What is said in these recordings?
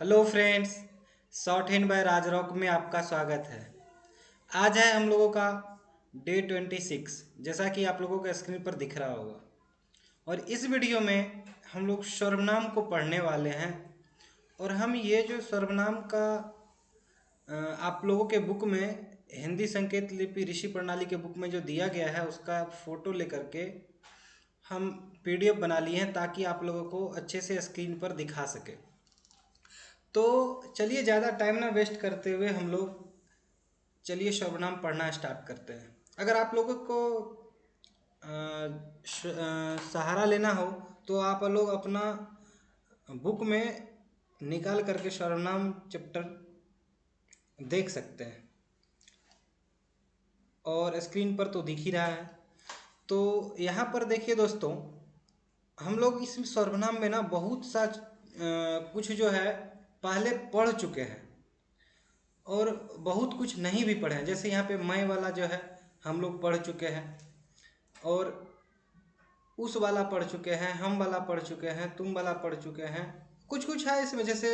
Hello friends, short hand by Rajrock में आपका स्वागत है। आज है हम लोगों का डे 26, जैसा कि आप लोगों के स्क्रीन पर दिख रहा होगा। और इस वीडियो में हम लोग सर्वनाम को पढ़ने वाले हैं। और हम ये जो सर्वनाम का आप लोगों के बुक में हिंदी संकेत लिपि ऋषि प्रणाली के बुक में जो दिया गया है उसका फ़ोटो लेकर के हम पीडीएफ बना लिए हैं ताकि आप लोगों को अच्छे से स्क्रीन पर दिखा सके। तो चलिए ज़्यादा टाइम ना वेस्ट करते हुए हम लोग चलिए सर्वनाम पढ़ना स्टार्ट करते हैं। अगर आप लोगों को सहारा लेना हो तो आप लोग अपना बुक में निकाल करके सर्वनाम चैप्टर देख सकते हैं और स्क्रीन पर तो दिख ही रहा है। तो यहाँ पर देखिए दोस्तों, हम लोग इस सर्वनाम में ना बहुत सा कुछ जो है पहले पढ़ चुके हैं और बहुत कुछ नहीं भी पढ़े हैं। जैसे यहाँ पे मैं वाला जो है हम लोग पढ़ चुके हैं, और उस वाला पढ़ चुके हैं, हम वाला पढ़ चुके हैं, तुम वाला पढ़ चुके हैं। कुछ कुछ है इसमें, जैसे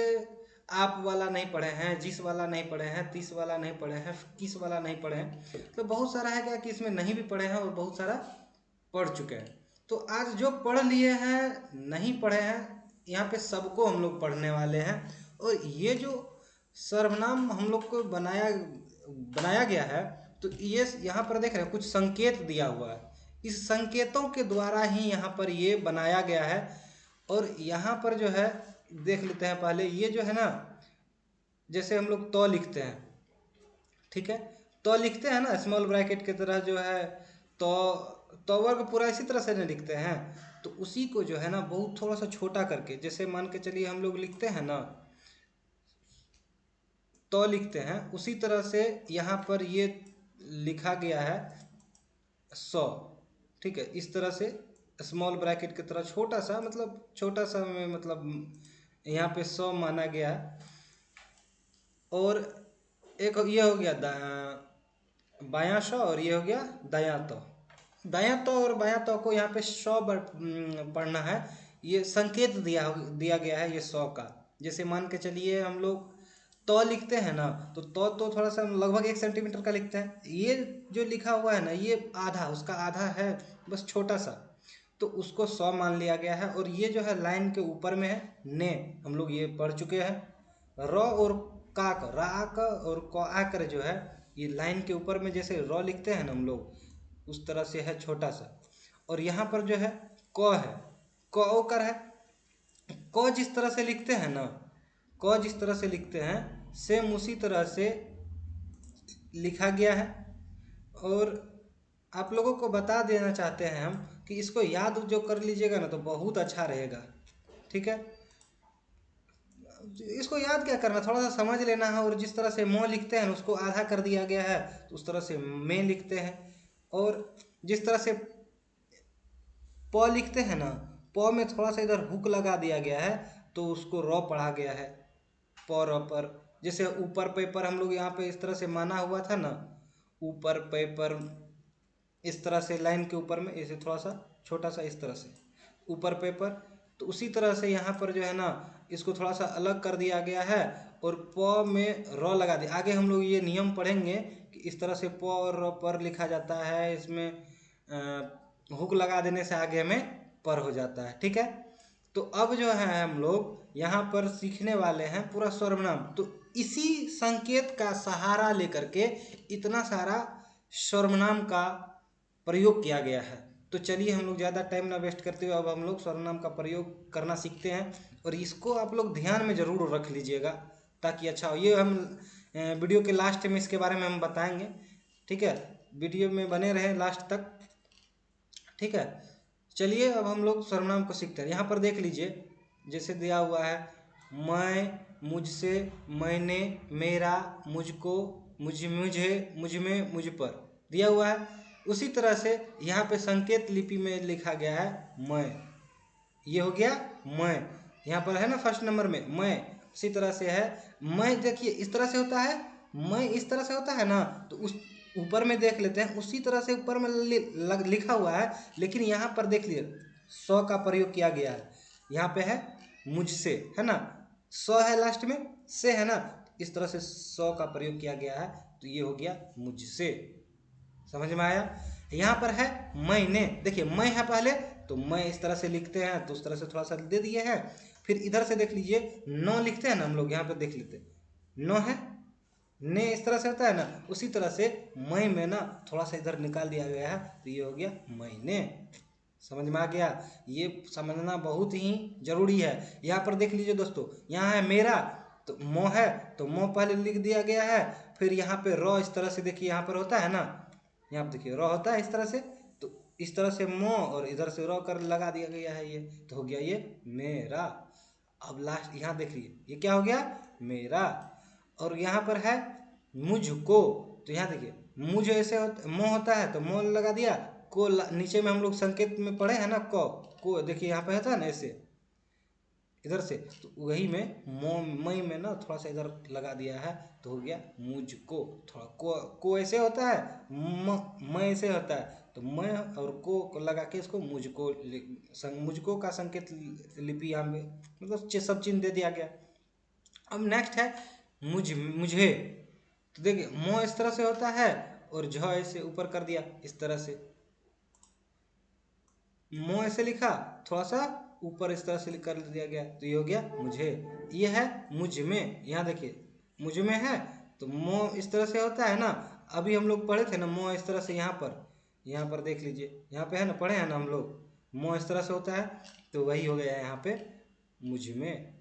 आप वाला नहीं पढ़े हैं, जिस वाला नहीं पढ़े हैं, तीस वाला नहीं पढ़े हैं, किस वाला नहीं पढ़े हैं। तो बहुत सारा है क्या कि इसमें नहीं भी पढ़े हैं और बहुत सारा पढ़ चुके हैं। तो आज जो पढ़ लिए हैं नहीं पढ़े हैं, यहाँ पे सबको हम लोग पढ़ने वाले हैं। और ये जो सर्वनाम हम लोग को बनाया बनाया गया है, तो ये यहाँ पर देख रहे हैं कुछ संकेत दिया हुआ है। इस संकेतों के द्वारा ही यहाँ पर ये बनाया गया है। और यहाँ पर जो है देख लेते हैं पहले, ये जो है ना, जैसे हम लोग तो लिखते हैं, ठीक है, तो लिखते हैं ना स्मॉल ब्रैकेट की तरह जो है, तो वर्ग पूरा इसी तरह से नहीं लिखते हैं। तो उसी को जो है ना बहुत थोड़ा सा छोटा करके, जैसे मान के चलिए हम लोग लिखते हैं ना, तो लिखते हैं उसी तरह से यहाँ पर ये लिखा गया है 100। ठीक है, इस तरह से स्मॉल ब्रैकेट की तरह छोटा सा, मतलब छोटा सा में मतलब यहाँ पे 100 माना गया है। और एक ये हो गया बायां 100, और ये हो गया दायां तो। दायां तो और बायां तो को यहाँ पे 100 पढ़ना है। ये संकेत दिया गया है ये 100 का। जैसे मान के चलिए हम लोग तो लिखते हैं ना, तो थोड़ा सा लगभग 1 सेंटीमीटर का लिखते हैं। ये जो लिखा हुआ है ना, ये आधा, उसका आधा है, बस छोटा सा, तो उसको 100 मान लिया गया है। और ये जो है लाइन के ऊपर में है ने, हम लोग ये पढ़ चुके हैं। र और काक, राक और क आकर जो है ये लाइन के ऊपर में जैसे र लिखते हैं ना हम लोग, उस तरह से है छोटा सा। और यहाँ पर जो है क है, क ओकर है। क जिस तरह से लिखते हैं ना, क जिस तरह से लिखते हैं सेम उसी तरह से लिखा गया है। और आप लोगों को बता देना चाहते हैं हम कि इसको याद जो कर लीजिएगा ना तो बहुत अच्छा रहेगा। ठीक है, इसको याद क्या करना, थोड़ा सा समझ लेना है। और जिस तरह से मोह लिखते हैं उसको आधा कर दिया गया है, तो उस तरह से में लिखते हैं। और जिस तरह से प लिखते हैं ना, प में थोड़ा सा इधर हुक लगा दिया गया है, तो उसको र पढ़ा गया है, प र पर। जैसे ऊपर पेपर हम लोग यहाँ पे इस तरह से माना हुआ था ना, ऊपर पेपर, इस तरह से लाइन के ऊपर में ऐसे थोड़ा सा छोटा सा इस तरह से ऊपर पेपर। तो उसी तरह से यहाँ पर जो है ना इसको थोड़ा सा अलग कर दिया गया है, और प में र लगा दिया। आगे हम लोग ये नियम पढ़ेंगे कि इस तरह से प और र पर लिखा जाता है। इसमें हुक लगा देने से आगे में पर हो जाता है। ठीक है, तो अब जो है हम लोग यहाँ पर सीखने वाले हैं पूरा सर्वनाम। तो इसी संकेत का सहारा लेकर के इतना सारा सर्वनाम का प्रयोग किया गया है। तो चलिए हम लोग ज़्यादा टाइम ना वेस्ट करते हुए अब हम लोग सर्वनाम का प्रयोग करना सीखते हैं। और इसको आप लोग ध्यान में ज़रूर रख लीजिएगा ताकि अच्छा हो। ये हम वीडियो के लास्ट में इसके बारे में हम बताएंगे। ठीक है, वीडियो में बने रहे लास्ट तक। ठीक है, चलिए अब हम लोग सर्वनाम को सीखते हैं। यहाँ पर देख लीजिए, जैसे दिया हुआ है मैं, मुझसे, मैंने, मेरा, मुझको, मुझे, मुझ में, मुझ पर दिया हुआ है। उसी तरह से यहाँ पे संकेत लिपि में लिखा गया है मैं। ये हो गया मैं, यहाँ पर है ना फर्स्ट नंबर में मैं। उसी तरह से है मैं, देखिए इस तरह से होता है, मैं इस तरह से होता है ना, तो उस ऊपर में देख लेते हैं उसी तरह से ऊपर में लिखा हुआ है। लेकिन यहाँ पर देख लीजिए 100 का प्रयोग किया गया है। यहाँ पे है मुझसे, है ना, सौ है लास्ट में, से है ना, इस तरह से सौ का प्रयोग किया गया है, तो ये हो गया मुझसे। समझ में आया। यहाँ पर है मैंने, देखिए मैं है पहले, तो मैं इस तरह से लिखते हैं, तो उस तरह से थोड़ा सा दे दिए हैं। फिर इधर से देख लीजिए, नो लिखते हैं ना हम लोग, यहाँ पे देख लेते, नो है, ने इस तरह से होता है ना, उसी तरह से मैं में ना थोड़ा सा इधर निकाल दिया गया है, तो ये हो गया मैंने। समझ में आ गया। ये समझना बहुत ही जरूरी है। यहाँ पर देख लीजिए दोस्तों, यहाँ है मेरा, तो मो है, तो मो पहले लिख दिया गया है। फिर यहाँ पे र इस तरह से देखिए, यहाँ पर होता है ना, यहाँ पे देखिए र होता है इस तरह से, तो इस तरह से मो और इधर से र कर लगा दिया गया है, ये तो हो गया ये मेरा। अब लास्ट यहाँ देखिए, ये क्या हो गया, मेरा। और यहाँ पर है मुझको, तो यहाँ देखिए मुझ ऐसे मो होता है, तो मो लगा दिया, को नीचे में हम लोग संकेत में पढ़े हैं ना, को देखिए यहाँ पे होता है ना ऐसे, इधर से, तो वही में मो मई में ना थोड़ा सा इधर लगा दिया है, तो हो गया मुझको। थोड़ा को ऐसे होता है, मैं ऐसे होता है, तो मैं और को लगा के इसको मुझको, मुझको का संकेत लिपि यहाँ में मतलब सब चिन्ह दे दिया गया। अब नेक्स्ट है मुझे, तो देखिए मो इस तरह से होता है, और झ ऐसे ऊपर कर दिया इस तरह से, मो ऐसे लिखा, थोड़ा सा ऊपर इस तरह से कर दिया गया, तो ये हो गया मुझे। ये है मुझ में, यहाँ देखिए मुझ में है, तो मो इस तरह से होता है ना, अभी हम लोग पढ़े थे ना मो इस तरह से, यहाँ पर देख लीजिए, यहाँ पे है ना, पढ़े हैं ना हम लोग, मो इस तरह से होता है, तो वही हो गया यहाँ पे मुझ में।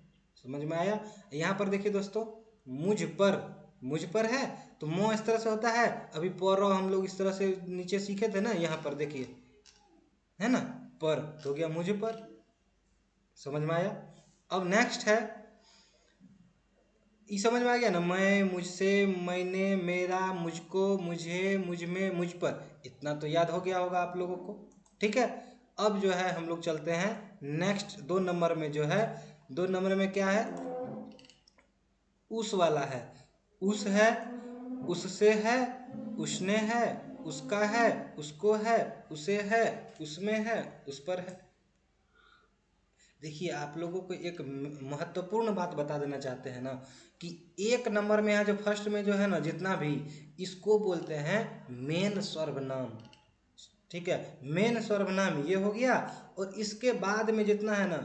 समझ में आया। यहाँ पर देखिए दोस्तों, मुझ पर है, तो मो इस तरह से होता है, अभी पर हम लोग इस तरह से नीचे सीखे थे ना, यहाँ पर देखिए है ना, पर, तो हो गया मुझ पर। समझ में आया। अब नेक्स्ट है, ये समझ में आ गया ना, मैं, मुझसे, मैंने, मेरा, मुझको, मुझे, मुझ में, मुझ पर, इतना तो याद हो गया होगा आप लोगों को। ठीक है। अब जो है हम लोग चलते हैं नेक्स्ट 2 नंबर में, जो है 2 नंबर में क्या है, उस वाला है। उस है, उससे है, उसने है, उसका है, उसको है, उसे है, उसमें है, उस पर है। देखिए आप लोगों को एक महत्वपूर्ण बात बता देना चाहते हैं ना, कि 1 नंबर में यहाँ जो फर्स्ट में जो है ना, जितना भी, इसको बोलते हैं मेन सर्वनाम। ठीक है, मेन सर्वनाम ये हो गया। और इसके बाद में जितना है ना,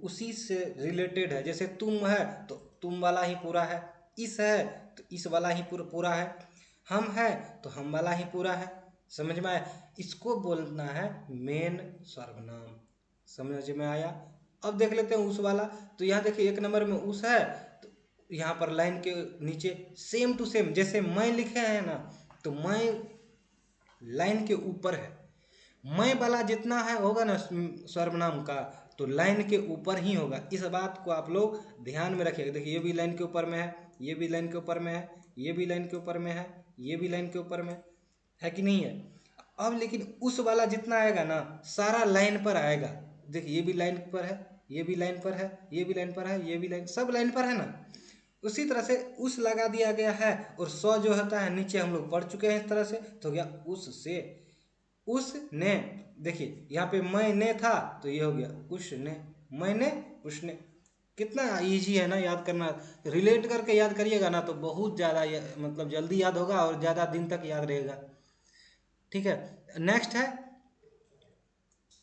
उसी से रिलेटेड है। जैसे तुम है, तो तुम वाला ही पूरा है। इस है, तो इस वाला ही पूरा है। हम है, तो हम वाला ही पूरा है। समझ में आया। इसको बोलना है मेन सर्वनाम। समझ में आया। अब देख लेते हैं उस वाला। तो यहाँ देखिए 1 नंबर में उस है, तो यहाँ पर लाइन के नीचे सेम टू सेम जैसे मैं लिखे हैं ना, तो मैं लाइन के ऊपर है। मैं वाला जितना है होगा ना सर्वनाम का, तो लाइन के ऊपर ही होगा। इस बात को आप लोग ध्यान में रखिएगा। देखिए ये भी लाइन के ऊपर में है, ये भी लाइन के ऊपर में है, ये भी लाइन के ऊपर में है, ये भी लाइन के ऊपर में है कि नहीं है। अब लेकिन उस वाला जितना आएगा ना, सारा लाइन पर आएगा। देखिए ये भी लाइन पर है, ये भी लाइन पर है, ये भी लाइन पर है, ये भी लाइन, सब लाइन पर है ना। उसी तरह से उस लगा दिया गया है। और सौ जो होता है नीचे हम लोग पढ़ चुके हैं इस तरह से, तो हो गया उससे। उसने, देखिए यहाँ पे मैंने था, तो ये हो गया उसने, मैंने, उसने। कितना इजी है ना याद करना। रिलेट करके याद करिएगा ना, तो बहुत ज़्यादा मतलब जल्दी याद होगा और ज़्यादा दिन तक याद रहेगा। ठीक है। नेक्स्ट है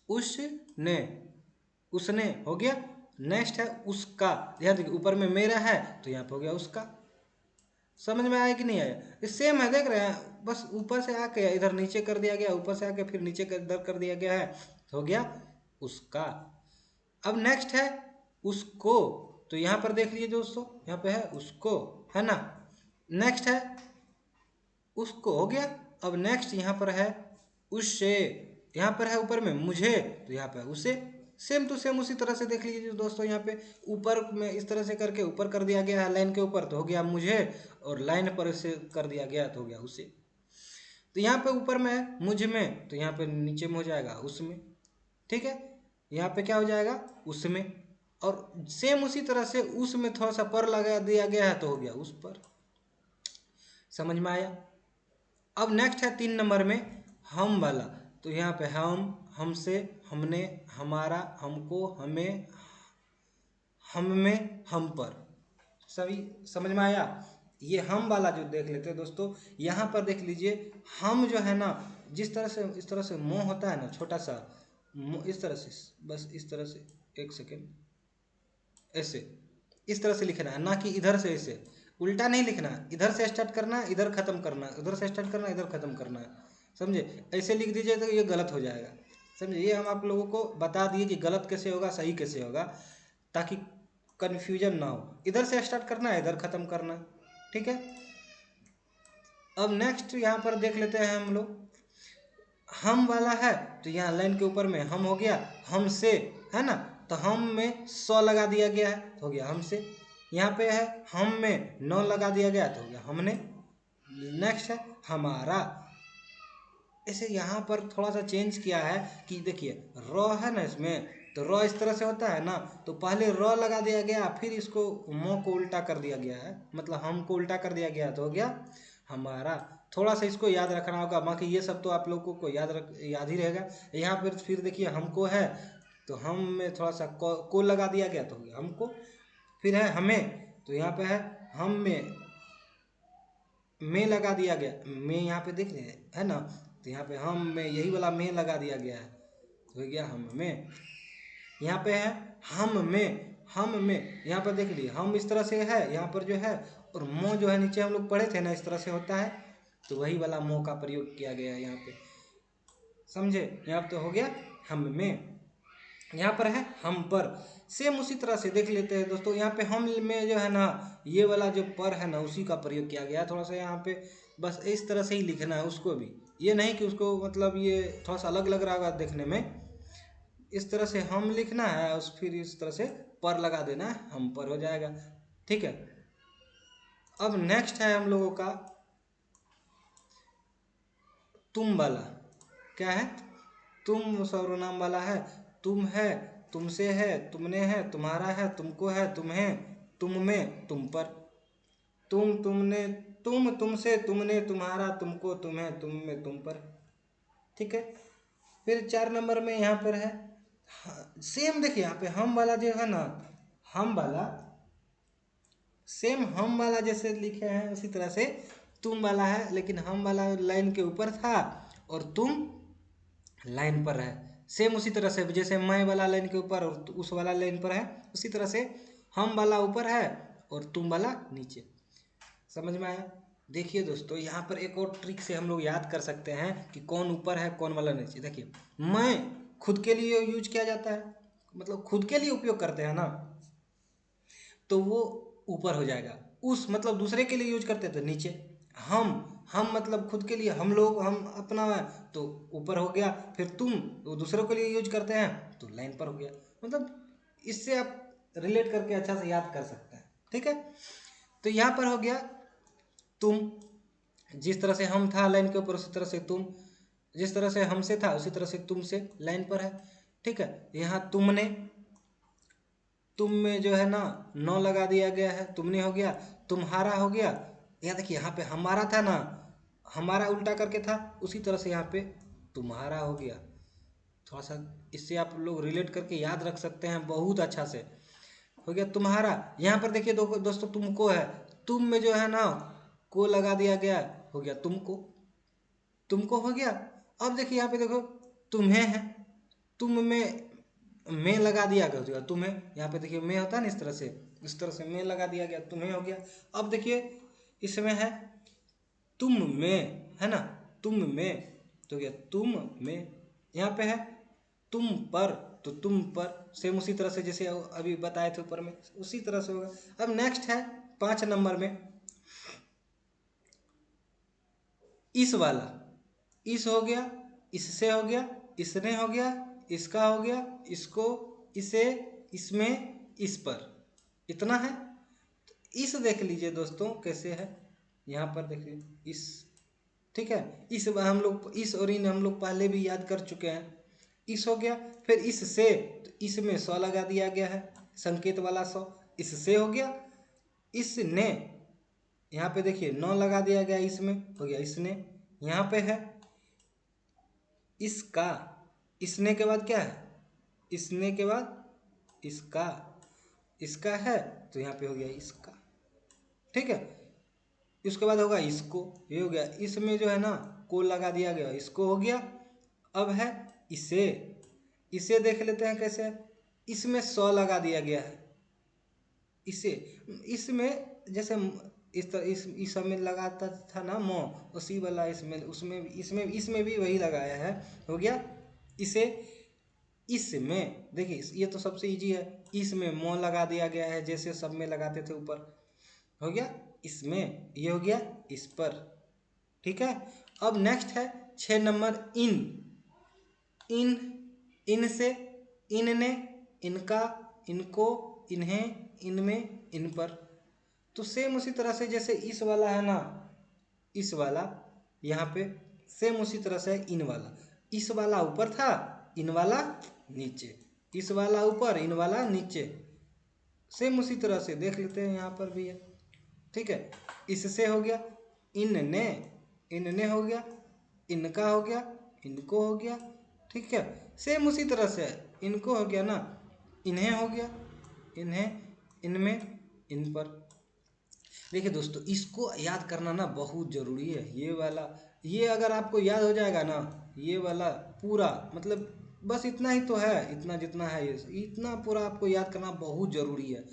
उसने, उसने हो गया। नेक्स्ट है उसका। ध्यान देखिए ऊपर में मेरा है, तो यहाँ पे हो गया उसका। समझ में आया कि नहीं आया। ये सेम है, देख रहे हैं, बस ऊपर से आके इधर नीचे कर दिया गया, ऊपर से आके फिर नीचे इधर कर दिया गया है, तो हो गया उसका। अब नेक्स्ट है उसको। तो यहाँ पर देख लीजिए दोस्तों, यहाँ पे है उसको, है ना। नेक्स्ट है उसको, हो गया। अब नेक्स्ट यहाँ पर है उससे। यहाँ पर है ऊपर में मुझे, तो यहाँ पे है उसे। सेम टू सेम उसी तरह से देख लीजिए दोस्तों, यहाँ पे ऊपर में इस तरह से करके ऊपर कर दिया गया है लाइन के ऊपर, तो हो गया मुझे। और लाइन पर इसे कर दिया गया, तो हो गया उसे। तो यहाँ पे ऊपर में है मुझ में, तो यहाँ पे नीचे में हो जाएगा उसमें। ठीक है। यहाँ पे क्या हो जाएगा उसमें। और सेम उसी तरह से उसमें थोड़ा सा पर लगा दिया गया है, तो हो गया उस पर। समझ में आया। अब नेक्स्ट है 3 नंबर में हम वाला। तो यहाँ पे हम, हमसे, हमने, हमारा, हमको, हमें, हम में, हम पर। सभी समझ में आया। ये हम वाला जो देख लेते हैं दोस्तों, यहाँ पर देख लीजिए हम जो है ना, जिस तरह से इस तरह से मोह होता है ना, छोटा सा इस तरह से, बस इस तरह से, एक सेकेंड, ऐसे इस तरह से लिखना है, ना कि इधर से ऐसे उल्टा नहीं लिखना है, इधर से स्टार्ट करना है, इधर खत्म करना है, उधर से स्टार्ट करना है, इधर खत्म करना है, समझे। ऐसे लिख दीजिए तो ये गलत हो जाएगा, समझे। ये हम आप लोगों को बता दिए कि गलत कैसे होगा, सही कैसे होगा, ताकि कन्फ्यूजन ना हो। इधर से स्टार्ट करना है, इधर खत्म करना है, ठीक है। अब नेक्स्ट यहाँ पर देख लेते हैं हम लोग, हम वाला है तो यहाँ लाइन के ऊपर में हम हो गया, हम से, है ना, तो हम में 100 लगा दिया गया है तो हो गया हमसे। यहाँ पे है हम में 9 लगा दिया गया तो हो गया हमने। नेक्स्ट है हमारा। ऐसे यहाँ पर थोड़ा सा चेंज किया है कि देखिए रॉ है ना इसमें, तो रॉ इस तरह से होता है ना, तो पहले रॉ लगा दिया गया, फिर इसको मों को उल्टा कर दिया गया है, मतलब हम को उल्टा कर दिया गया तो हो गया हमारा। थोड़ा सा इसको याद रखना होगा, बाकी ये सब तो आप लोगों को याद ही रहेगा। यहाँ पर फिर देखिए हमको है तो हम में थोड़ा सा को लगा दिया गया तो हो गया हमको। फिर है हमें, तो यहाँ पे है हम में लगा दिया गया, में यहाँ पे देख रहे हैं है ना, तो यहाँ पे हम में यही वाला में लगा दिया गया है तो हो गया हम में। यहाँ पे है हम में यहाँ पर देख लिए हम इस तरह से है यहाँ पर जो है, और मो जो है नीचे हम लोग पढ़े थे ना, इस तरह से होता है, तो वही वाला मो का प्रयोग किया गया है यहाँ पे, समझे। यहाँ तो हो गया हम में। यहाँ पर है हम पर, सेम उसी तरह से देख लेते हैं दोस्तों। यहाँ पे हम में जो है ना, ये वाला जो पर है ना, उसी का प्रयोग किया गया है। थोड़ा सा यहाँ पे बस इस तरह से ही लिखना है उसको भी, ये नहीं कि उसको मतलब ये थोड़ा सा अलग लग रहा होगा देखने में। इस तरह से हम लिखना है, उस फिर इस तरह से पर लगा देना है, हम पर हो जाएगा, ठीक है। अब नेक्स्ट है हम लोगों का तुम वाला। क्या है? तुम सर्वनाम वाला है। तुम है, तुमसे है, तुमने है, तुम्हारा है, तुमको है, तुम्हें, तुम में, तुम पर। तुम, तुमने, तुम, तुमसे, तुमने, तुम्हारा, तुमको, तुम्हें, तुम में, तुम पर, ठीक है। फिर 4 नंबर में यहाँ पर है सेम, देखिए यहाँ पे हम वाला जो है ना, हम वाला सेम हम वाला जैसे लिखे हैं उसी तरह से तुम वाला है, लेकिन हम वाला लाइन के ऊपर था और तुम लाइन पर है। सेम उसी तरह से जैसे मैं वाला लाइन के ऊपर और उस वाला लाइन पर है, उसी तरह से हम वाला ऊपर है और तुम वाला नीचे। समझ में आया? देखिए दोस्तों, यहाँ पर एक और ट्रिक से हम लोग याद कर सकते हैं कि कौन ऊपर है कौन वाला नीचे। देखिए मैं खुद के लिए यूज किया जाता है, मतलब खुद के लिए उपयोग करते हैं ना, तो वो ऊपर हो जाएगा। उस मतलब दूसरे के लिए यूज करते हैं तो नीचे। हम मतलब खुद के लिए, हम लोग, हम अपना है तो ऊपर हो गया। फिर तुम वो दूसरों के लिए यूज करते हैं तो लाइन पर हो गया। मतलब इससे आप रिलेट करके अच्छा से याद कर सकते हैं, ठीक है। तो यहाँ पर हो गया तुम, जिस तरह से हम था लाइन के ऊपर उसी तरह से तुम, जिस तरह से हमसे था उसी तरह से तुमसे लाइन पर है, ठीक है। यहाँ तुमने, तुम में जो है ना 9 लगा दिया गया है, तुमने हो गया, तुम्हारा हो गया। यहाँ देखिए यहाँ पे हमारा था ना, हमारा उल्टा करके था, उसी तरह से यहाँ पे तुम्हारा हो गया। थोड़ा सा इससे आप लोग रिलेट करके याद रख सकते हैं बहुत अच्छा से। हो गया तुम्हारा। यहाँ पर देखिए दोस्तों तुमको है, तुम में जो है ना को लगा दिया गया, हो गया तुमको, तुमको हो गया। अब देखिए यहाँ पे देखो तुम्हें है, तुम में लगा दिया गया तुम्हें, यहाँ पे देखिए में होता है ना इस तरह से, इस तरह से में लगा दिया गया, तुम्हें हो गया। अब देखिए इसमें है तुम में, है ना, तुम में तो गया तुम में। यहाँ पे है तुम पर, तो तुम पर, सेम उसी तरह से जैसे अभी बताए थे ऊपर में, उसी तरह से होगा। अब नेक्स्ट है 5 नंबर में इस वाला। इस हो गया, इससे हो गया, इसने हो गया, इसका हो गया, इसको, इसे, इसमें, इस पर, इतना है। तो इस देख लीजिए दोस्तों कैसे है, यहाँ पर देखिए इस, ठीक है। इस हम लोग इस और इन हम लोग पहले भी याद कर चुके हैं। इस हो गया, फिर इससे, तो इसमें 100 लगा दिया गया है, संकेत वाला 100, इससे हो गया। इसने, यहाँ पे देखिए 9 लगा दिया गया, इसमें हो गया इसने। यहाँ पे है इसका, इसने के बाद क्या है, इसने के बाद इसका, इसका है तो यहाँ पे हो गया इसका, ठीक है। उसके बाद होगा इसको, ये हो गया, इसमें जो है ना को लगा दिया गया, इसको हो गया। अब है इसे, इसे देख लेते हैं कैसे है। इसमें सौ लगा दिया गया है, इसे, इसमें जैसे इस तरह इस सब में लगाता था ना मो, उसी वाला इसमें, उसमें, इसमें भी वही लगाया है, हो गया इसे। इसमें देखिए ये तो सबसे इजी है, इसमें मो लगा दिया गया है जैसे सब में लगाते थे ऊपर, हो गया इसमें, ये हो गया इस पर, ठीक है। अब नेक्स्ट है 6 नंबर इन, इन, इन से, इनने, इनका, इनको, इन्हें, इनमें, इन पर। तो सेम उसी तरह से जैसे इस वाला है ना, इस वाला यहाँ पे सेम उसी तरह से इन वाला, इस वाला ऊपर था, इन वाला नीचे, इस वाला ऊपर, इन वाला नीचे, सेम उसी तरह से देख लेते हैं यहाँ पर भी है, ठीक है। इससे हो गया इनने, इनने हो गया, इनका हो गया, इनको हो गया, ठीक है। सेम उसी तरह से इनको हो गया ना, इन्हें हो गया, इन्हें, इनमें, इन पर। देखिए दोस्तों, इसको याद करना ना बहुत ज़रूरी है, ये वाला, ये अगर आपको याद हो जाएगा ना, ये वाला पूरा, मतलब बस इतना ही तो है, इतना जितना है ये, इतना पूरा आपको याद करना बहुत ज़रूरी है,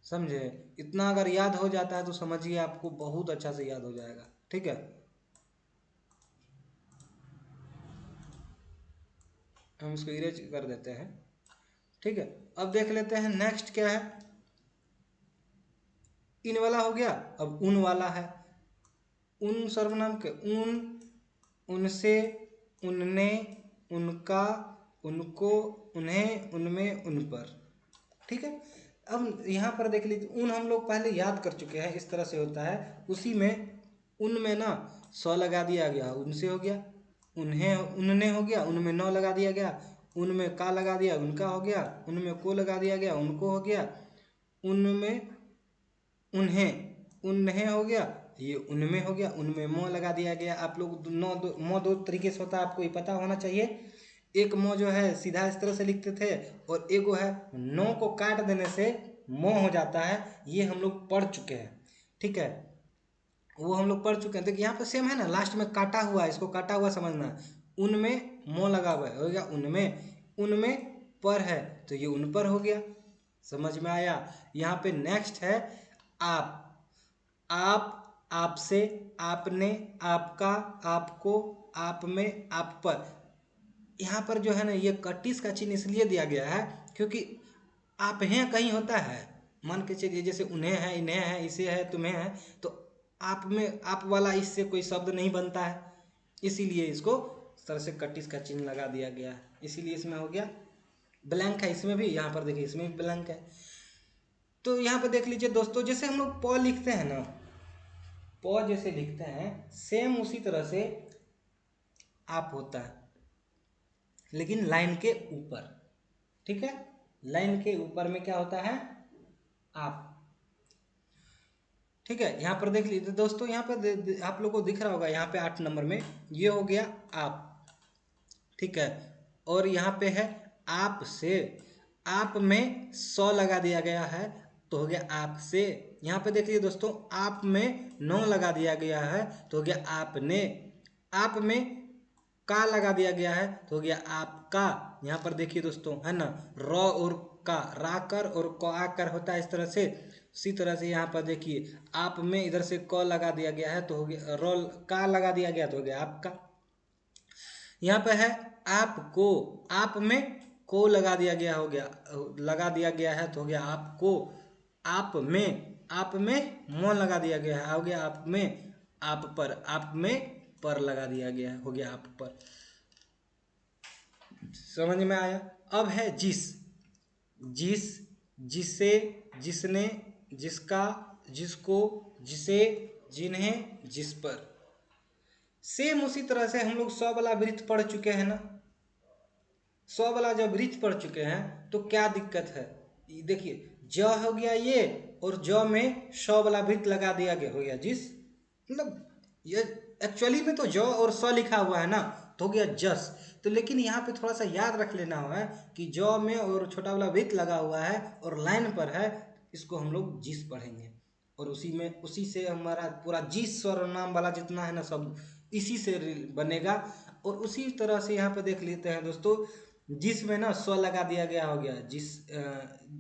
समझे। इतना अगर याद हो जाता है तो समझिए आपको बहुत अच्छा से याद हो जाएगा, ठीक है। हम इसको इरेज कर देते हैं, ठीक है। अब देख लेते हैं नेक्स्ट क्या है, इन वाला हो गया। अब उन वाला है, उन सर्वनाम के, उन, उनसे, उनने, उनका, उनको, उन्हें, उनमें, उन पर, ठीक है। अब यहाँ पर देख लीजिए, उन हम लोग पहले याद कर चुके हैं, इस तरह से होता है, उसी में उनमें ना सौ लगा दिया गया, उनसे हो गया, उन्हें, उनने हो गया, उनमें नौ लगा दिया गया, उनमें का लगा दिया, उनका हो गया, उनमें को लगा दिया गया, उनको हो गया, उनमें, उन्हें, उन्हें हो गया, ये उनमें हो गया, उनमें मोह लगा दिया गया। आप लोग मोह दो तरीके से होता है, आपको ये पता होना चाहिए। एक मोह जो है सीधा इस तरह से लिखते थे, और एगो है नो को काट देने से मोह हो जाता है, ये हम लोग पढ़ चुके हैं, ठीक है, वो हम लोग पढ़ चुके हैं। देखिए यहाँ पे सेम है ना, लास्ट में काटा हुआ है, इसको काटा हुआ समझना है। उनमें मोह लगा हुआ है, हो गया उनमें, उनमें पर है तो ये उन पर हो गया, समझ में आया। यहाँ पे नेक्स्ट है आप, आप, आपसे, आपने, आपका, आपको, आप में, आप पर। यहाँ पर जो है ना ये कटिस का चिन्ह इसलिए दिया गया है क्योंकि आप हैं कहीं होता है, मान के चलिए जैसे उन्हें है, इन्हें है, इसे है, तुम्हें है, तो आप में आप वाला इससे कोई शब्द नहीं बनता है, इसीलिए इसको इस तरह से कटिस का चिन्ह लगा दिया गया है, इसीलिए इसमें हो गया ब्लैंक है, इसमें भी, यहाँ पर देखिए इसमें भी ब्लैंक है। तो यहाँ पर देख लीजिए दोस्तों, जैसे हम लोग प लिखते हैं ना, प जैसे लिखते हैं सेम उसी तरह से आप होता है, लेकिन लाइन के ऊपर, ठीक है, लाइन के ऊपर में क्या होता है, आप, ठीक है। यहाँ पर देख लीजिए दोस्तों, यहाँ पर आप लोगों को दिख रहा होगा, यहाँ पे 8 नंबर में ये हो गया आप, ठीक है। और यहाँ पे है आप से, आप में 100 लगा दिया गया है तो हो गया आपसे। यहाँ पे देखिए दोस्तों, आप में 9 लगा दिया गया है तो हो गया आपने, आप में का लगा दिया गया है तो हो गया आपका। यहाँ पर देखिए दोस्तों, है ना, र और का, राकर और क आकर होता है इस तरह से, उसी तरह से यहाँ पर देखिए आप में इधर से क लगा दिया गया है तो हो गया, रोल का लगा दिया गया तो हो गया आपका। यहाँ पे है आपको, आप में को लगा दिया गया, हो गया, लगा दिया गया है तो हो गया आपको। आप में मों लगा दिया गया है, हो गया आप में, आप पर, आप में पर लगा दिया गया है, हो गया आप पर। समझ में आया। अब है जिस, जिस, जिसे, जिसने, जिसका, जिसको, जिसे, जिन्हें, जिस पर। सेम उसी तरह से हम लोग 100 वाला वृत्त पढ़ चुके हैं ना, 100 वाला जब वृत्त पढ़ चुके हैं तो क्या दिक्कत है, देखिए ज हो गया ये, और ज में 100 वाला वृत्त लगा दिया गया, हो गया जिस, मतलब ये एक्चुअली में तो ज और स लिखा हुआ है ना, तो हो गया जस। तो लेकिन यहाँ पे थोड़ा सा याद रख लेना है कि ज में और छोटा वाला वृत्त लगा हुआ है और लाइन पर है, इसको हम लोग जिस पढ़ेंगे। और उसी से हमारा पूरा जिस सर्वनाम वाला जितना है ना सब इसी से बनेगा। और उसी तरह से यहाँ पे देख लेते हैं दोस्तों, जिस में ना स्व लगा दिया गया हो गया जिस,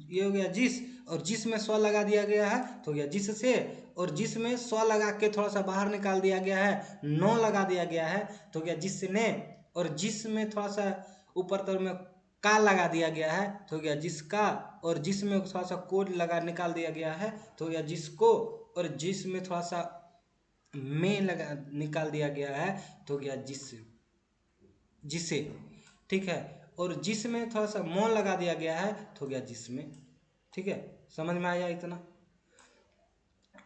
ये हो गया जिस, और जिस में स्व लगा दिया गया है तो हो गया जिस से, और जिस में स्व लगा के थोड़ा सा बाहर निकाल दिया गया है, नो लगा दिया गया है तो हो गया जिसने, और जिस में थोड़ा सा ऊपर तरफ में का लगा दिया गया है तो हो गया जिसका, और जिस में थोड़ा सा कोड लगा निकाल दिया गया है तो हो गया जिसको, और जिस में थोड़ा सा में लगा निकाल दिया गया है तो हो गया जिसे, ठीक है। और जिसमें थोड़ा सा मौन लगा दिया गया है तो हो गया जिसमें, ठीक है, समझ में आया इतना।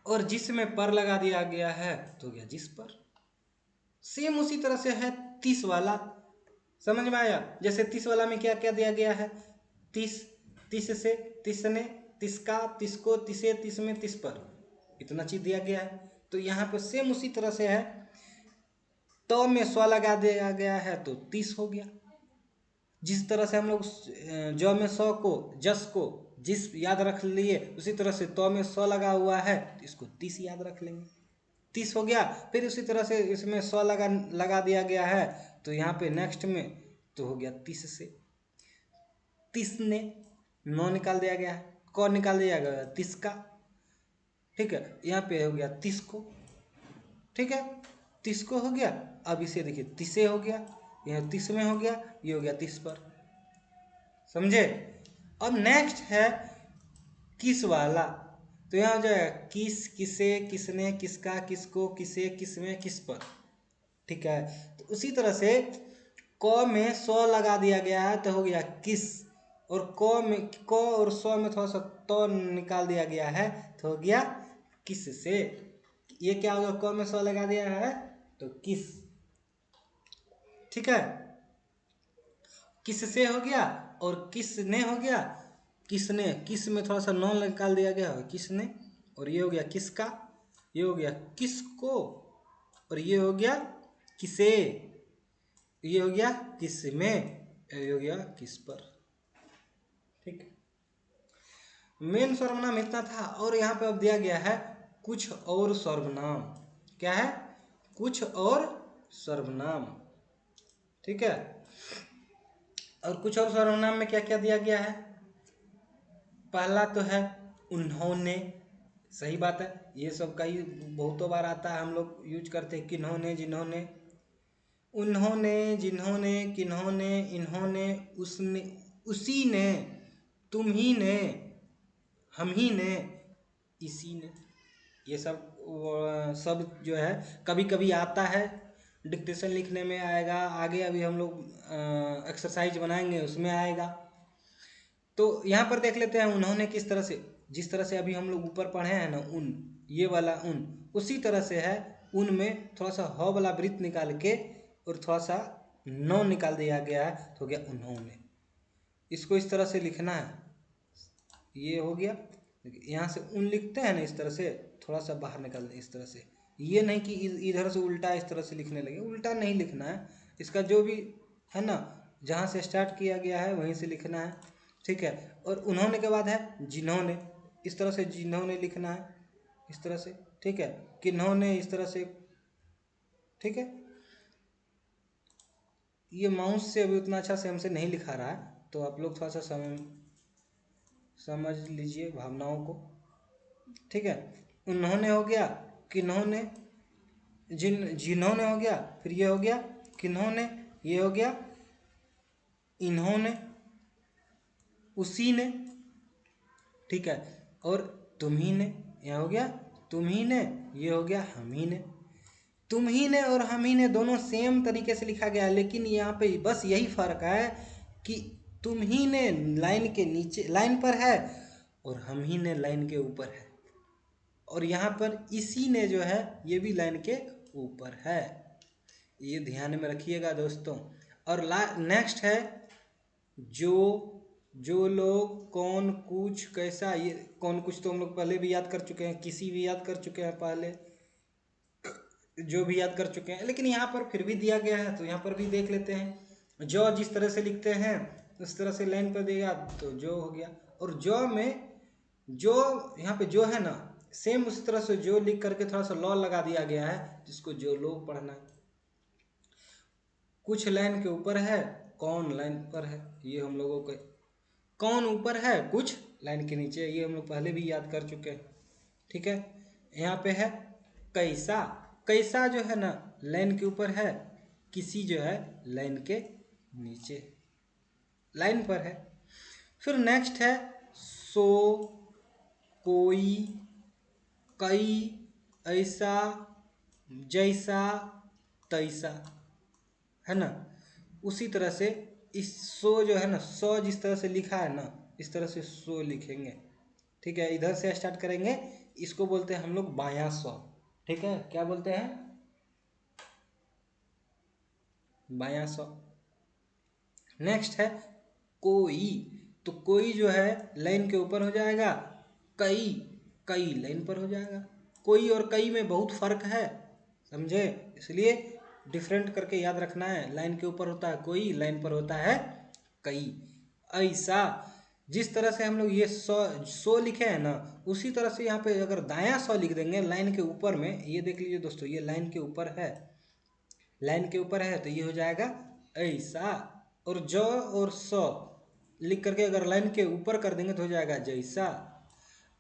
और जिसमें पर लगा दिया गया है तो हो गया जिस पर। सेम उसी तरह से है 30 वाला, समझ में आया। जैसे 30 वाला में क्या क्या दिया गया है, 30, 30 से, तिसने, तिसका, तिसको, तिसे, तिस में, तिस पर, इतना चीज दिया गया है। तो यहाँ पे सेम उसी तरह से है, तो में स्व लगा दिया गया है तो 30 हो गया। जिस तरह से हम लोग ज में स को, जस को जिस याद रख लिए, उसी तरह से तो में स लगा हुआ है तो इसको 30 याद रख लेंगे, 30 हो गया। फिर उसी तरह से इसमें 100 लगा दिया गया है तो यहाँ पे नेक्स्ट में तो हो गया 30 से, 30 ने, नौ निकाल दिया गया है, क निकाल दिया गया 30 का, ठीक है। यहाँ पे हो गया 30 को, ठीक है, 30 को हो गया। अब इसे देखिए 30 हो गया, यह 30 में हो गया, ये हो गया 30 पर, समझे। अब नेक्स्ट है किस वाला, तो यहाँ हो जाएगा किस, किसे, किसने, किसका, किसको, किसे, किसमें, किस पर, ठीक है। तो उसी तरह से क में सौ लगा दिया गया है तो हो गया किस, और क और सौ में थोड़ा सा तो निकाल दिया गया है तो हो गया किस से। ये क्या होगा, क में सौ लगा दिया है तो किस, ठीक है, किस से हो गया। और किसने हो गया, किसने, किस में थोड़ा सा नॉन निकाल दिया गया किसने, और ये हो गया किसका, ये हो गया किसको, और ये हो गया किसे, ये हो गया किस में, ये हो गया किस पर, ठीक है। मेन सर्वनाम इतना था। और यहाँ पे अब दिया गया है कुछ और सर्वनाम, क्या है, कुछ और सर्वनाम, ठीक है। और कुछ और सर्वनाम में क्या क्या दिया गया है, पहला तो है उन्होंने, सही बात है, ये सब कई बहुतों बार आता है, हम लोग यूज करते हैं किन्होंने, जिन्होंने, उन्होंने, जिन्होंने, किन्होंने, इन्होंने, उसने, उसी ने, तुम ही ने, हम ही ने, इसी ने, ये सब जो है कभी कभी आता है, डिक्टेशन लिखने में आएगा, आगे अभी हम लोग एक्सरसाइज बनाएंगे उसमें आएगा। तो यहाँ पर देख लेते हैं उन्होंने किस तरह से, जिस तरह से अभी हम लोग ऊपर पढ़े हैं ना उन, ये वाला उन, उसी तरह से है। उन में थोड़ा सा ह वाला वृत्त निकाल के और थोड़ा सा नौ निकाल दिया गया है तो हो गया उन्होंने। इसको इस तरह से लिखना है, ये हो गया, यहाँ से उन लिखते हैं ना इस तरह से, थोड़ा सा बाहर निकाल दें इस तरह से, ये नहीं कि इधर से उल्टा इस तरह से लिखने लगे, उल्टा नहीं लिखना है, इसका जो भी है ना जहाँ से स्टार्ट किया गया है वहीं से लिखना है, ठीक है। और उन्होंने के बाद है जिन्होंने, इस तरह से जिन्होंने लिखना है इस तरह से, ठीक है। किन्होंने इस तरह से, ठीक है। ये माउस से अभी उतना अच्छा से हमसे नहीं लिखा रहा है, तो आप लोग थोड़ा सा समझ लीजिए भावनाओं को, ठीक है। उन्होंने हो गया, किन्होंने, जिन्होंने हो गया, फिर ये हो गया किन्होंने, ये हो गया इन्होंने, उसी ने, ठीक है। और तुम ही ने, यह हो गया तुम ही ने, ये हो गया हम ही ने। तुम ही ने और हम ही ने दोनों सेम तरीके से लिखा गया है, लेकिन यहाँ पे बस यही फर्क है कि तुम ही ने लाइन के नीचे लाइन पर है और हम ही ने लाइन के ऊपर है, और यहाँ पर इसी ने जो है ये भी लाइन के ऊपर है, ये ध्यान में रखिएगा दोस्तों। और नेक्स्ट है जो लोग, कौन, कुछ, कैसा, ये कौन कुछ तो हम लोग पहले भी याद कर चुके हैं, किसी भी याद कर चुके हैं पहले, जो भी याद कर चुके हैं, लेकिन यहाँ पर फिर भी दिया गया है तो यहाँ पर भी देख लेते हैं। जो जिस तरह से लिखते हैं उस तरह से लाइन पर देगा तो जो हो गया। और जो में जो यहाँ पे जो है ना सेम उसी तरह से जो लिख करके थोड़ा सा लॉ लगा दिया गया है, जिसको जो लो पढ़ना है। कुछ लाइन के ऊपर है, कौन लाइन पर है, ये हम लोगों को कौन ऊपर है, कुछ लाइन के नीचे, ये हम लोग पहले भी याद कर चुके हैं। ठीक है, यहाँ पे है कैसा। कैसा जो है ना लाइन के ऊपर है, किसी जो है लाइन के नीचे, लाइन पर है। फिर नेक्स्ट है सो, कोई, कई, ऐसा, जैसा, तैसा, है ना। उसी तरह से इस सो जो है ना, सो जिस तरह से लिखा है ना, इस तरह से सो लिखेंगे। ठीक है, इधर से स्टार्ट करेंगे, इसको बोलते हैं हम लोग बायां सौ। ठीक है, क्या बोलते हैं, बायां सौ। नेक्स्ट है कोई, तो कोई जो है लाइन के ऊपर हो जाएगा, कई, कई लाइन पर हो जाएगा। कोई और कई में बहुत फर्क है, समझे, इसलिए डिफरेंट करके याद रखना है। लाइन के ऊपर होता है कोई, लाइन पर होता है कई। ऐसा, जिस तरह से हम लोग ये सो लिखे हैं ना, उसी तरह से यहाँ पे अगर दायां सौ लिख देंगे लाइन के ऊपर में, ये देख लीजिए दोस्तों, ये लाइन के ऊपर है, लाइन के ऊपर है, तो ये हो जाएगा ऐसा। और ज और सौ लिख करके अगर लाइन के ऊपर कर देंगे तो हो जाएगा जैसा।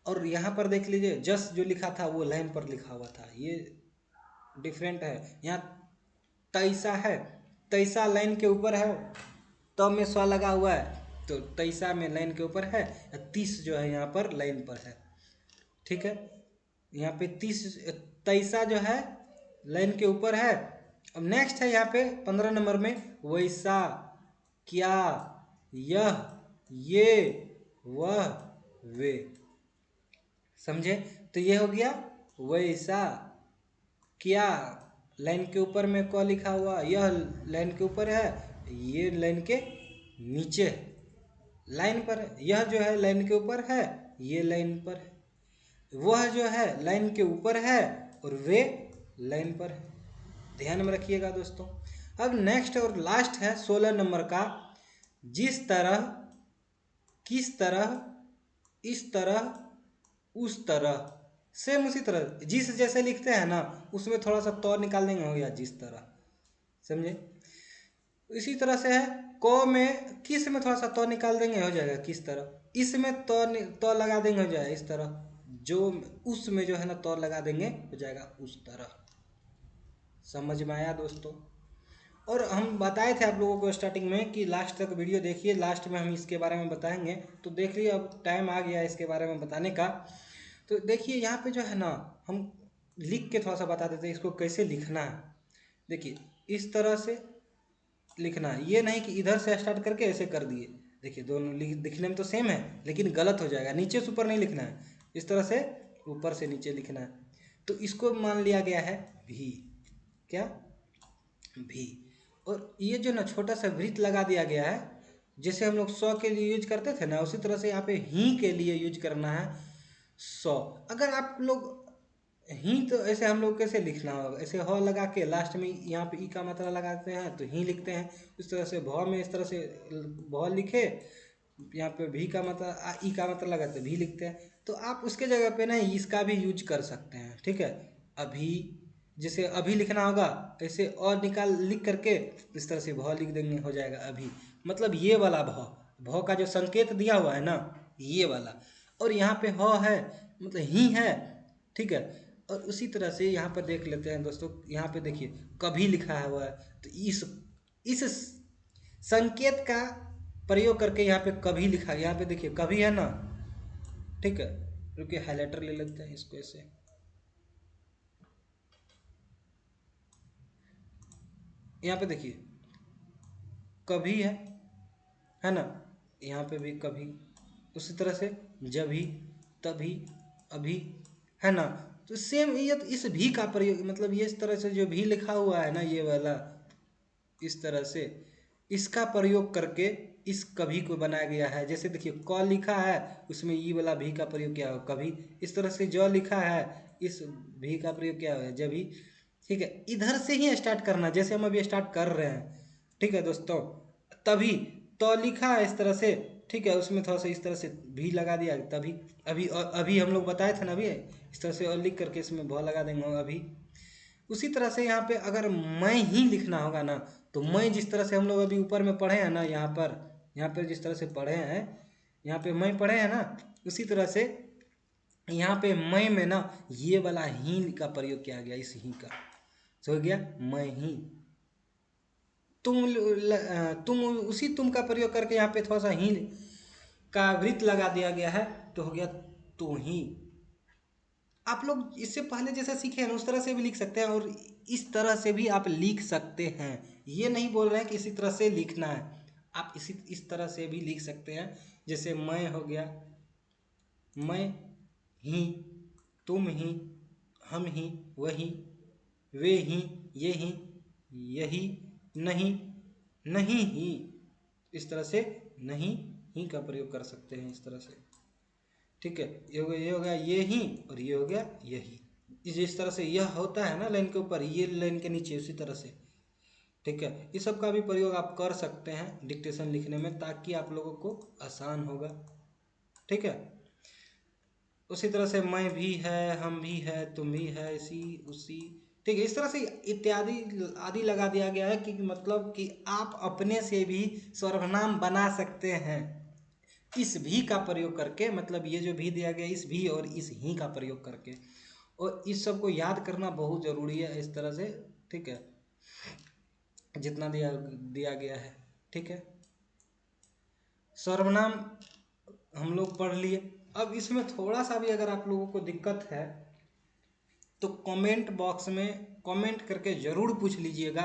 और यहाँ पर देख लीजिए जस जो लिखा था वो लाइन पर लिखा हुआ था, ये डिफरेंट है। यहाँ तैसा है, तैसा लाइन के ऊपर है, तो में स्व लगा हुआ है, तो तैसा में लाइन के ऊपर है। 30 जो है यहाँ पर लाइन पर है। ठीक है, यहाँ पे 30, तैसा जो है लाइन के ऊपर है। अब नेक्स्ट है यहाँ पे 15 नंबर में वैसा, क्या, यह, ये, वह, वे, समझे। तो ये हो गया वैसा, क्या लाइन के ऊपर में क लिखा हुआ, यह लाइन के ऊपर है, ये लाइन के नीचे लाइन पर है, यह जो है लाइन के ऊपर है, ये लाइन पर है, वह जो है लाइन के ऊपर है, और वे लाइन पर है। ध्यान में रखिएगा दोस्तों। अब नेक्स्ट और लास्ट है 16 नंबर का, जिस तरह, किस तरह, इस तरह, उस तरह। सेम उसी तरह जिस जैसे लिखते हैं ना, उसमें थोड़ा सा तो निकाल देंगे, हो गया जिस तरह, समझे। इसी तरह से है को में, किस में थोड़ा सा तो निकाल देंगे, हो जाएगा किस तरह। इसमें तो लगा देंगे, हो जाएगा इस तरह। जो उसमें जो है ना तो लगा देंगे, हो जाएगा उस तरह। समझ में आया दोस्तों। और हम बताए थे आप लोगों को स्टार्टिंग में कि लास्ट तक वीडियो देखिए, लास्ट में हम इसके बारे में बताएंगे। तो देख लीजिए, अब टाइम आ गया इसके बारे में बताने का। तो देखिए यहाँ पे जो है ना, हम लिख के थोड़ा सा बता देते हैं इसको कैसे लिखना है। देखिए इस तरह से लिखना है, ये नहीं कि इधर से स्टार्ट करके ऐसे कर दिए। देखिए दोनों दिखने में तो सेम है, लेकिन गलत हो जाएगा। नीचे से ऊपर नहीं लिखना है, इस तरह से ऊपर से नीचे लिखना है। तो इसको मान लिया गया है भी, क्या, भी। और ये जो ना छोटा सा वृत्त लगा दिया गया है, जैसे हम लोग सौ के लिए यूज करते थे ना, उसी तरह से यहाँ पे ही के लिए यूज करना है 100। अगर आप लोग ही, तो ऐसे हम लोग कैसे लिखना होगा, ऐसे ह लगा के लास्ट में यहाँ पे ई का मात्रा लगाते हैं तो ही लिखते हैं। इस तरह से भ में इस तरह से भ लिखे, यहाँ पे भी का मात्रा, ई का मात्रा लगाते भी लिखते हैं। तो आप उसके जगह पे ना इसका भी यूज कर सकते हैं। ठीक है, अभी, जैसे अभी लिखना होगा ऐसे और निकाल लिख करके इस तरह से भ लिख देंगे, हो जाएगा अभी। मतलब ये वाला भ का जो संकेत दिया हुआ है ना, ये वाला। और यहाँ पे ह है, मतलब ही है। ठीक है, और उसी तरह से यहाँ पर देख लेते हैं दोस्तों, यहाँ पे देखिए कभी लिखा हुआ है, तो इस संकेत का प्रयोग करके यहाँ पे कभी लिखा है। यहाँ पे देखिए कभी है ना। ठीक है, रुकिए हाइलाइटर ले लेते हैं इसको ऐसे। यहाँ पे देखिए कभी है ना, यहाँ पे भी कभी। उसी तरह से जभी, तभी, अभी, है ना। तो सेम ये, तो इस भी का प्रयोग, मतलब ये इस तरह से जो भी लिखा हुआ है ना, ये वाला, इस तरह से इसका प्रयोग करके इस कभी को बनाया गया है। जैसे देखिए क लिखा है, उसमें ई वाला भी का प्रयोग किया हो कभी। इस तरह से ज लिखा है, इस भी का प्रयोग किया है जभी। ठीक है, इधर से ही स्टार्ट करना, जैसे हम अभी स्टार्ट कर रहे हैं। ठीक है दोस्तों, तभी तो लिखा है इस तरह से। ठीक है, उसमें थोड़ा सा इस तरह से भी लगा दिया तभी। अभी हम लोग बताए थे ना, अभी इस तरह से और लिख करके इसमें भ लगा देंगे अभी। उसी तरह से यहाँ पे अगर मैं ही लिखना होगा ना, तो मैं जिस तरह से हम लोग अभी ऊपर में पढ़े हैं ना, यहाँ पर जिस तरह से पढ़े हैं, यहाँ पे मैं पढ़े हैं ना, उसी तरह से यहाँ पे मैं में ना ये वाला ही का प्रयोग किया गया, इस ही का हो गया मैं ही। तुम उसी तुम का प्रयोग करके यहाँ पे थोड़ा सा ही का वृत्त लगा दिया गया है, तो हो गया तू ही। आप लोग इससे पहले जैसा सीखे हैं उस तरह से भी लिख सकते हैं, और इस तरह से भी आप लिख सकते हैं। ये नहीं बोल रहे हैं कि इसी तरह से लिखना है, आप इस तरह से भी लिख सकते हैं। जैसे मैं हो गया मैं ही, तुम ही, हम ही, वही, वे ही, ये ही, यही, नहीं, नहीं ही। इस तरह से नहीं ही का प्रयोग कर सकते हैं इस तरह से, ठीक है। ये हो गया ये ही, और ये हो गया यही। जिस तरह से यह होता है ना लाइन के ऊपर, ये लाइन के नीचे, उसी तरह से, ठीक है। इस सब का भी प्रयोग आप कर सकते हैं डिक्टेशन लिखने में, ताकि आप लोगों को आसान होगा, ठीक है। उसी तरह से मैं भी है, हम भी है, तुम भी है, इसी उसी, ठीक है। इस तरह से इत्यादि आदि लगा दिया गया है कि मतलब कि आप अपने से भी सर्वनाम बना सकते हैं इस भी का प्रयोग करके। मतलब ये जो भी दिया गया इस भी और इस ही का प्रयोग करके, और इस सब को याद करना बहुत ज़रूरी है इस तरह से, ठीक है, जितना दिया दिया गया है, ठीक है। सर्वनाम हम लोग पढ़ लिए। अब इसमें थोड़ा सा भी अगर आप लोगों को दिक्कत है तो कमेंट बॉक्स में कमेंट करके ज़रूर पूछ लीजिएगा,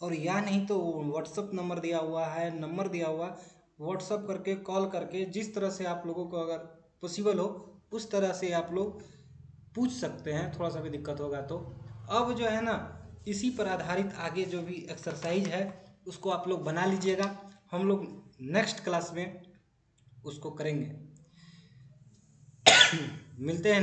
और या नहीं तो व्हाट्सअप नंबर दिया हुआ है, नंबर दिया हुआ, व्हाट्सअप करके कॉल करके जिस तरह से आप लोगों को अगर पॉसिबल हो उस तरह से आप लोग पूछ सकते हैं, थोड़ा सा भी दिक्कत होगा तो। अब जो है ना इसी पर आधारित आगे जो भी एक्सरसाइज है उसको आप लोग बना लीजिएगा, हम लोग नेक्स्ट क्लास में उसको करेंगे। मिलते हैं।